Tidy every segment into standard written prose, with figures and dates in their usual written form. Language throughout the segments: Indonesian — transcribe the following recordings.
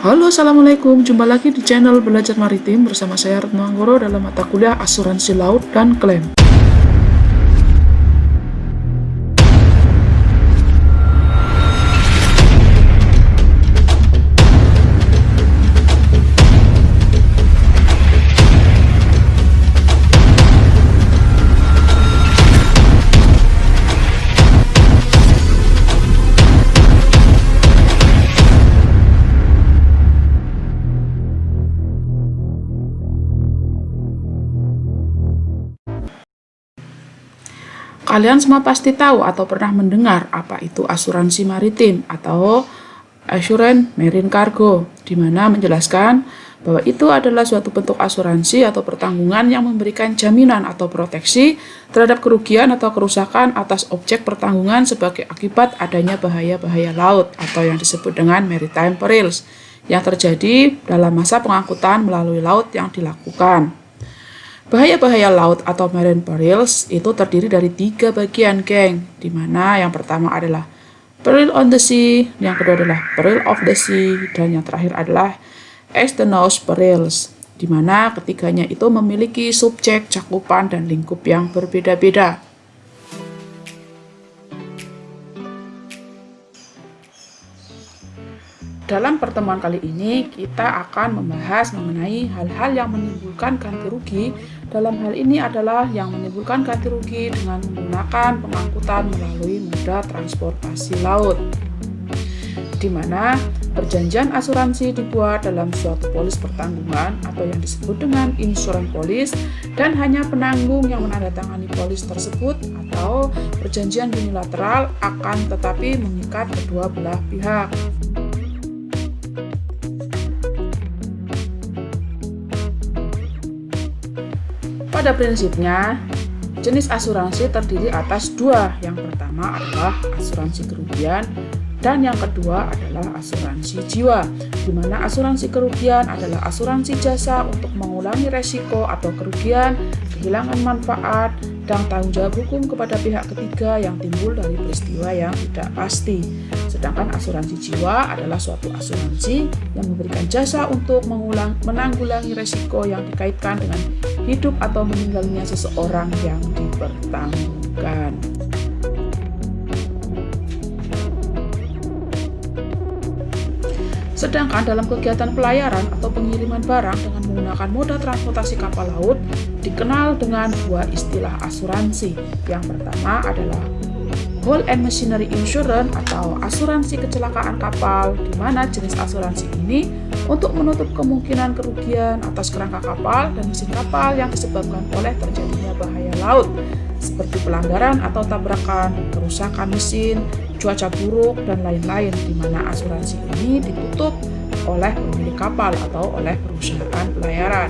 Halo, Assalamualaikum. Jumpa lagi di channel Belajar Maritim bersama saya Retno Anggoro dalam mata kuliah Asuransi Laut dan Klaim. Kalian semua pasti tahu atau pernah mendengar apa itu asuransi maritim atau Assurance Marine Cargo, di mana menjelaskan bahwa itu adalah suatu bentuk asuransi atau pertanggungan yang memberikan jaminan atau proteksi terhadap kerugian atau kerusakan atas objek pertanggungan sebagai akibat adanya bahaya-bahaya laut atau yang disebut dengan maritime perils yang terjadi dalam masa pengangkutan melalui laut yang dilakukan. Bahaya-bahaya laut atau marine perils itu terdiri dari 3 bagian, geng, di mana yang pertama adalah peril on the sea, yang kedua adalah peril of the sea, dan yang terakhir adalah external perils, di mana ketiganya itu memiliki subjek, cakupan, dan lingkup yang berbeda-beda. Dalam pertemuan kali ini, kita akan membahas mengenai hal-hal yang menimbulkan ganti rugi. Dalam hal ini adalah yang menimbulkan ganti rugi dengan menggunakan pengangkutan melalui moda transportasi laut, di mana perjanjian asuransi dibuat dalam suatu polis pertanggungan atau yang disebut dengan insurance police, dan hanya penanggung yang menandatangani polis tersebut atau perjanjian unilateral akan tetapi mengikat kedua belah pihak. Pada prinsipnya, jenis asuransi terdiri atas 2. Yang pertama adalah asuransi kerugian dan yang kedua adalah asuransi jiwa, di mana asuransi kerugian adalah asuransi jasa untuk mengulangi resiko atau kerugian, kehilangan manfaat, dan tanggung jawab hukum kepada pihak ketiga yang timbul dari peristiwa yang tidak pasti. Sedangkan asuransi jiwa adalah suatu asuransi yang memberikan jasa untuk menanggulangi resiko yang dikaitkan dengan hidup atau meninggalnya seseorang yang dipertanggungan. Sedangkan dalam kegiatan pelayaran atau pengiriman barang dengan menggunakan moda transportasi kapal laut dikenal dengan 2 istilah asuransi. Yang pertama adalah Hull and Machinery Insurance atau asuransi kecelakaan kapal, di mana jenis asuransi ini untuk menutup kemungkinan kerugian atas kerangka kapal dan mesin kapal yang disebabkan oleh terjadinya bahaya laut seperti pelanggaran atau tabrakan, kerusakan mesin, cuaca buruk, dan lain-lain, di mana asuransi ini ditutup oleh pemilik kapal atau oleh perusahaan pelayaran.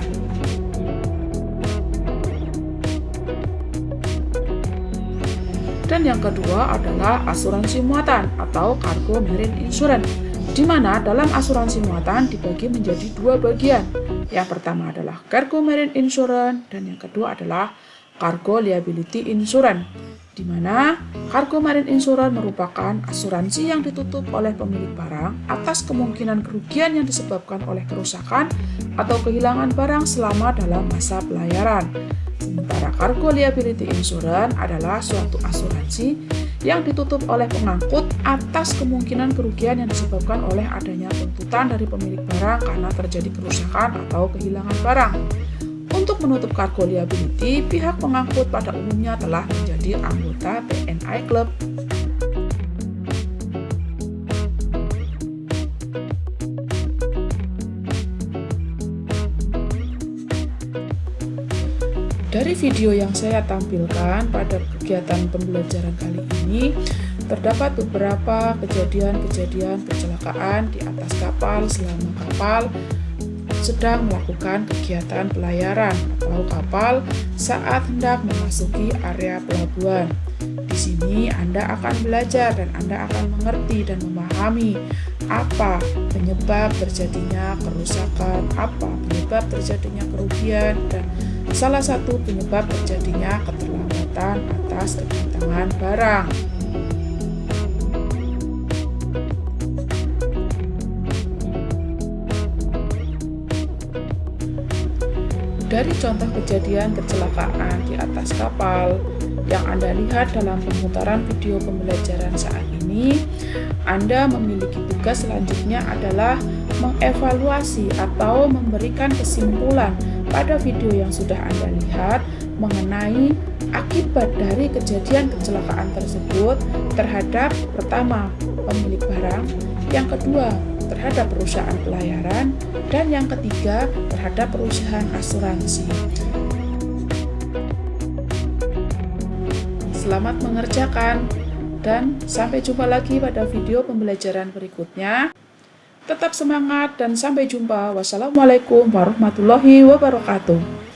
Dan yang kedua adalah asuransi muatan atau cargo marine insurance, di mana dalam asuransi muatan dibagi menjadi 2 bagian. Yang pertama adalah cargo marine insurance dan yang kedua adalah cargo liability insurance, di mana cargo marine insurance merupakan asuransi yang ditutup oleh pemilik barang atas kemungkinan kerugian yang disebabkan oleh kerusakan atau kehilangan barang selama dalam masa pelayaran. Sementara cargo liability insurance adalah suatu asuransi yang ditutup oleh pengangkut atas kemungkinan kerugian yang disebabkan oleh adanya tuntutan dari pemilik barang karena terjadi kerusakan atau kehilangan barang. Untuk menutup cargo liability, pihak pengangkut pada umumnya telah menjadi anggota BNI Club. Dari video yang saya tampilkan pada kegiatan pembelajaran kali ini, terdapat beberapa kejadian-kejadian kecelakaan di atas kapal selama kapal sedang melakukan kegiatan pelayaran atau kapal saat hendak memasuki area pelabuhan. Di sini Anda akan belajar dan Anda akan mengerti dan memahami apa penyebab terjadinya kerusakan, apa penyebab terjadinya kerugian, dan salah satu penyebab terjadinya keterlambatan atas kedatangan barang. Dari contoh kejadian kecelakaan di atas kapal yang Anda lihat dalam pemutaran video pembelajaran saat ini, Anda memiliki tugas selanjutnya adalah mengevaluasi atau memberikan kesimpulan pada video yang sudah Anda lihat mengenai akibat dari kejadian kecelakaan tersebut terhadap pertama, pemilik barang, yang kedua, terhadap perusahaan pelayaran, dan yang ketiga, terhadap perusahaan asuransi. Selamat mengerjakan, dan sampai jumpa lagi pada video pembelajaran berikutnya. Tetap semangat dan sampai jumpa. Wassalamualaikum warahmatullahi wabarakatuh.